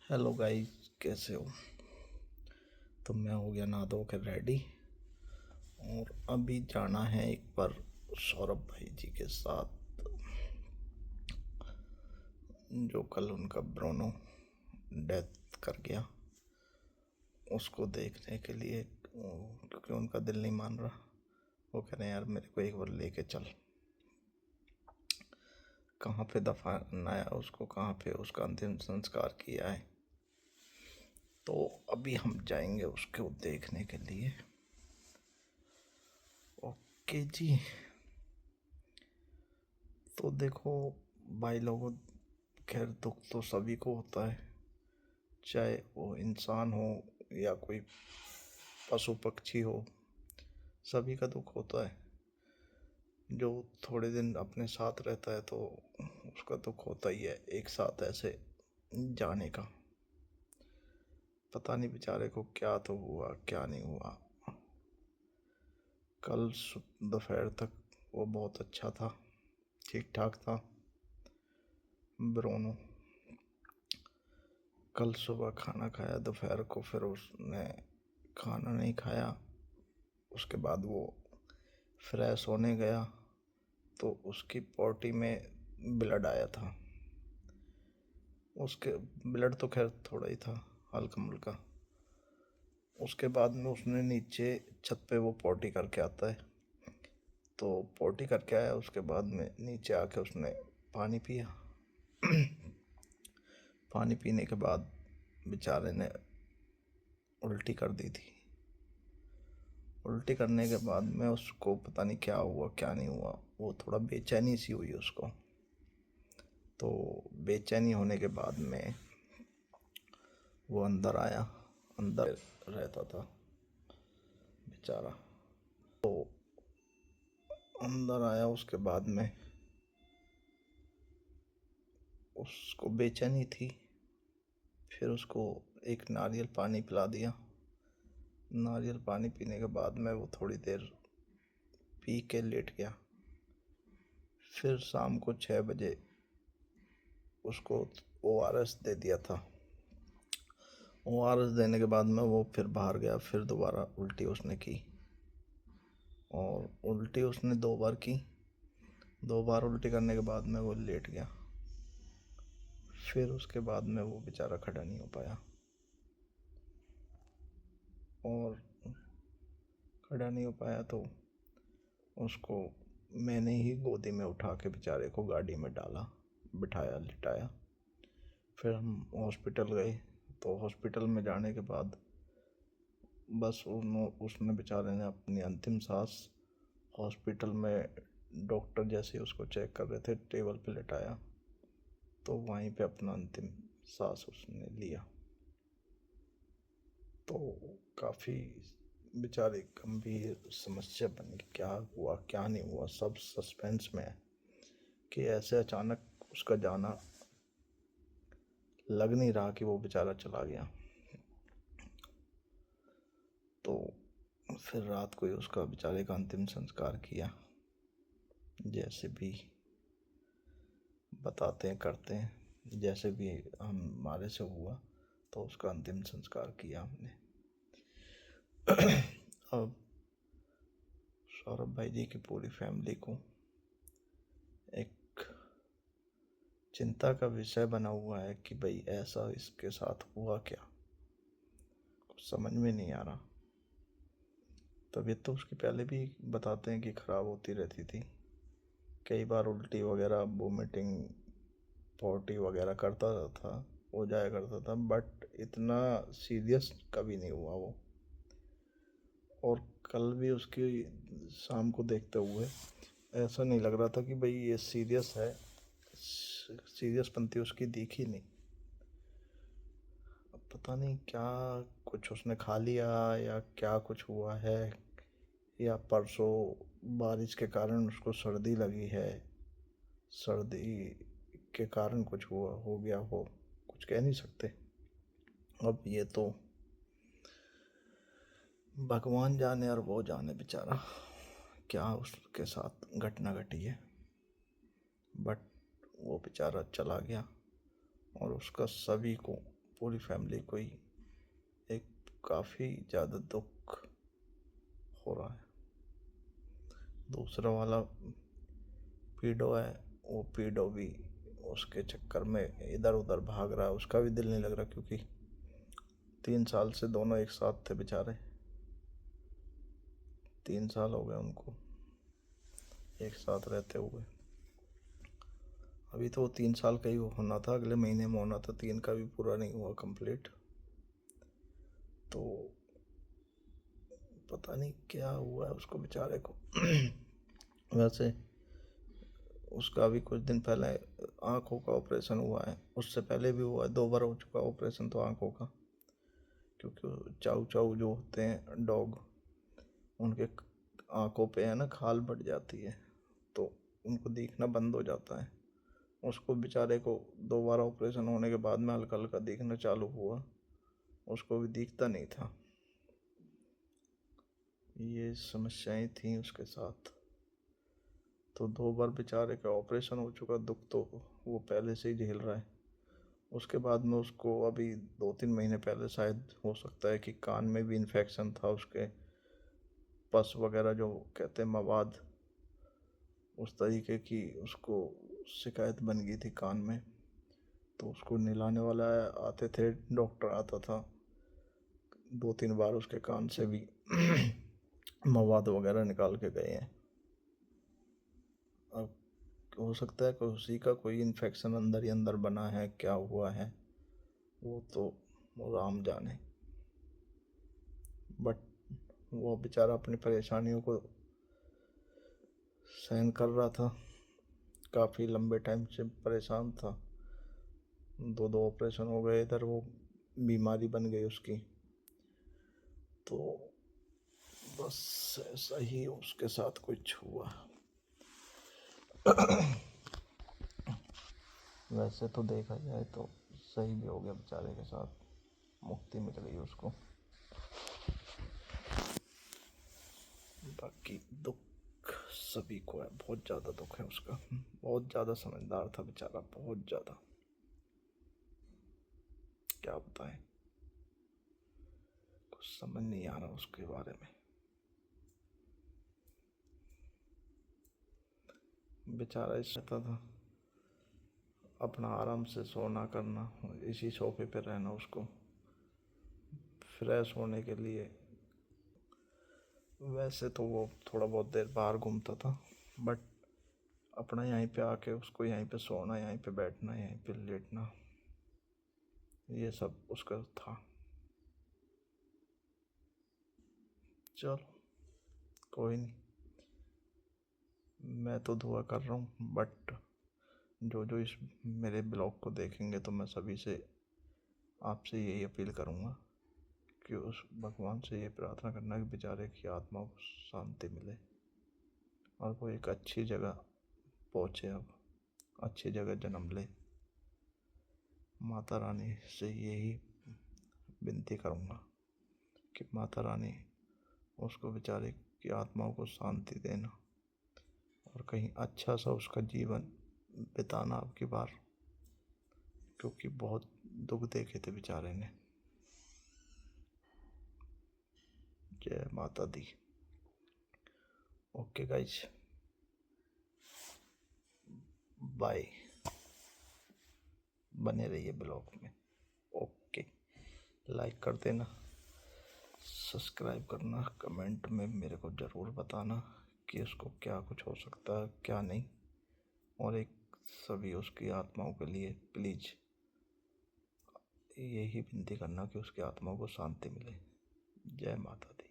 Hello guys, कैसे हो? तो मैं हो गया नहा धो के रेडी और अभी जाना है एक बार सौरभ भाई जी के साथ, जो कल उनका ब्रोनो डेथ कर गया, उसको देखने के लिए। क्योंकि उनका दिल नहीं मान रहा, वो कह रहे हैं यार मेरे को एक बार लेके चल। कहाँ पे दफनाया उसको, कहाँ पे उसका अंतिम संस्कार किया है, तो अभी हम जाएंगे उसको देखने के लिए। ओके जी। तो देखो भाई लोगों, खैर दुख तो सभी को होता है, चाहे वो इंसान हो या कोई पशु पक्षी हो, सभी का दुख होता है। जो थोड़े दिन अपने साथ रहता है तो उसका दुख होता ही है, एक साथ ऐसे जाने का। पता नहीं बेचारे को क्या तो हुआ क्या नहीं हुआ। कल दोपहर तक वो बहुत अच्छा था, ठीक ठाक था ब्रोनो। कल सुबह खाना खाया, दोपहर को फिर उसने खाना नहीं खाया। उसके बाद वो फ्रेश होने गया तो उसकी पॉटी में ब्लड आया था। उसके ब्लड तो खैर थोड़ा ही था, हल्का मुल्का। उसके बाद में उसने नीचे छत पे वो पॉटी करके आता है, तो पॉटी करके आया। उसके बाद में नीचे आके उसने पानी पिया। पानी पीने के बाद बेचारे ने उल्टी कर दी थी। उल्टी करने के बाद में उसको पता नहीं क्या हुआ क्या नहीं हुआ, वो थोड़ा बेचैनी सी हुई उसको। तो बेचैनी होने के बाद में वो अंदर आया, अंदर रहता था बेचारा। तो अंदर आया, उसके बाद में उसको बेचैनी थी। फिर उसको एक नारियल पानी पिला दिया। नारियल पानी पीने के बाद में वो थोड़ी देर पी के लेट गया। फिर शाम को 6 बजे उसको ORS दे दिया था। ORS देने के बाद में वो फिर बाहर गया, फिर दोबारा उल्टी उसने की। और उल्टी उसने 2 बार की। 2 बार उल्टी करने के बाद में वो लेट गया। फिर उसके बाद में वो बेचारा खड़ा नहीं हो पाया, और खड़ा नहीं हो पाया तो उसको मैंने ही गोदी में उठा के बेचारे को गाड़ी में डाला, बिठाया, लिटाया। फिर हम हॉस्पिटल गए। तो हॉस्पिटल में जाने के बाद बस उसने बेचारे ने अपनी अंतिम सांस हॉस्पिटल में, डॉक्टर जैसे उसको चेक कर रहे थे, टेबल पे लेटाया तो वहीं पे अपना अंतिम सांस उसने लिया। तो काफ़ी बेचारे गंभीर समस्या बन गई, क्या हुआ क्या नहीं हुआ सब सस्पेंस में है। कि ऐसे अचानक उसका जाना, लग नहीं रहा कि वो बेचारा चला गया। तो फिर रात को ही उसका बेचारे का अंतिम संस्कार किया, जैसे भी बताते हैं करते हैं, जैसे भी हमारे से हुआ तो उसका अंतिम संस्कार किया हमने। अब सौरभ भाई जी की पूरी फैमिली को एक चिंता का विषय बना हुआ है कि भाई ऐसा इसके साथ हुआ क्या, कुछ समझ में नहीं आ रहा। तबीयत तो उसकी पहले भी बताते हैं कि ख़राब होती रहती थी, कई बार उल्टी वगैरह, वोमिटिंग, पॉटी वगैरह करता था, हो जाया करता था, बट इतना सीरियस कभी नहीं हुआ वो। और कल भी उसकी शाम को देखते हुए ऐसा नहीं लग रहा था कि भाई ये सीरियस है, सीरियस पंथी उसकी दिखी नहीं। अब पता नहीं क्या कुछ उसने खा लिया या क्या कुछ हुआ है, या परसों बारिश के कारण उसको सर्दी लगी है, सर्दी के कारण कुछ हुआ हो गया हो, कुछ कह नहीं सकते। अब ये तो भगवान जाने और वो जाने बेचारा क्या उसके साथ घटना घटी है। बट वो बेचारा चला गया और उसका सभी को पूरी फैमिली को ही एक काफ़ी ज़्यादा दुख हो रहा है। दूसरा वाला पीडो है, वो पीडो भी उसके चक्कर में इधर उधर भाग रहा है, उसका भी दिल नहीं लग रहा, क्योंकि 3 साल से दोनों एक साथ थे बेचारे। 3 साल हो गए उनको एक साथ रहते हुए। अभी तो 3 साल का ही होना था, अगले महीने में होना था, 3 का भी पूरा नहीं हुआ कंप्लीट। तो पता नहीं क्या हुआ है उसको बेचारे को। वैसे उसका अभी कुछ दिन पहले आँखों का ऑपरेशन हुआ है, उससे पहले भी हुआ है, 2 बार हो चुका ऑपरेशन तो आँखों का। क्योंकि चाऊ चाऊ जो होते हैं डॉग, उनके आँखों पे है ना खाल बढ़ जाती है, तो उनको दिखना बंद हो जाता है। उसको बेचारे को 2 बार ऑपरेशन होने के बाद में हल्का हल्का दिखना चालू हुआ, उसको भी दिखता नहीं था। ये समस्याएं थी उसके साथ। तो 2 बार बेचारे का ऑपरेशन हो चुका, दुख तो वो पहले से ही झेल रहा है। उसके बाद में उसको अभी 2-3 महीने पहले शायद हो सकता है कि कान में भी इन्फेक्शन था, उसके पस वगैरह जो कहते हैं मवाद, उस तरीके की उसको शिकायत बन गई थी कान में। तो उसको नहलाने वाला आते थे, डॉक्टर आता था, 2-3 बार उसके कान से भी मवाद वगैरह निकाल के गए हैं। अब हो सकता है कि उसी का कोई इन्फेक्शन अंदर ही अंदर बना है, क्या हुआ है वो तो राम जाने। बट वो बेचारा अपनी परेशानियों को सहन कर रहा था, काफ़ी लंबे टाइम से परेशान था। 2 ऑपरेशन हो गए, इधर वो बीमारी बन गई उसकी। तो बस ऐसा ही उसके साथ कुछ हुआ। वैसे तो देखा जाए तो सही भी हो गया बेचारे के साथ, मुक्ति मिल गई उसको। बाकी दुख सभी को है, बहुत ज़्यादा दुख है उसका। बहुत ज़्यादा समझदार था बेचारा, बहुत ज़्यादा, क्या बताएं, कुछ समझ नहीं आ रहा उसके बारे में। बेचारा इस रहता था, अपना आराम से सोना करना, इसी सोफे पे रहना, उसको फ्रेश होने के लिए। वैसे तो वो थोड़ा बहुत देर बाहर घूमता था, बट अपना यहीं पे आके उसको यहीं पे सोना, यहीं पे बैठना, यहीं पे लेटना, ये सब उसका था। चलो कोई नहीं, मैं तो दुआ कर रहा हूँ, बट जो इस मेरे ब्लॉग को देखेंगे तो मैं सभी से आपसे यही अपील करूँगा कि उस भगवान से ये प्रार्थना करना कि बेचारे की आत्मा को शांति मिले और वो एक अच्छी जगह पहुँचे, अब अच्छी जगह जन्म ले। माता रानी से यही विनती करूँगा कि माता रानी उसको बेचारे की आत्माओं को शांति देना और कहीं अच्छा सा उसका जीवन बिताना अब की बार, क्योंकि बहुत दुख देखे थे बेचारे ने। जय माता दी। ओके गाइज, बाय, बने रहिए ब्लॉग में। ओके, लाइक कर देना, सब्सक्राइब करना, कमेंट में मेरे को ज़रूर बताना कि उसको क्या कुछ हो सकता है क्या नहीं, और एक सभी उसकी आत्माओं के लिए प्लीज़ यही विनती करना कि उसकी आत्माओं को शांति मिले। जय माता दी।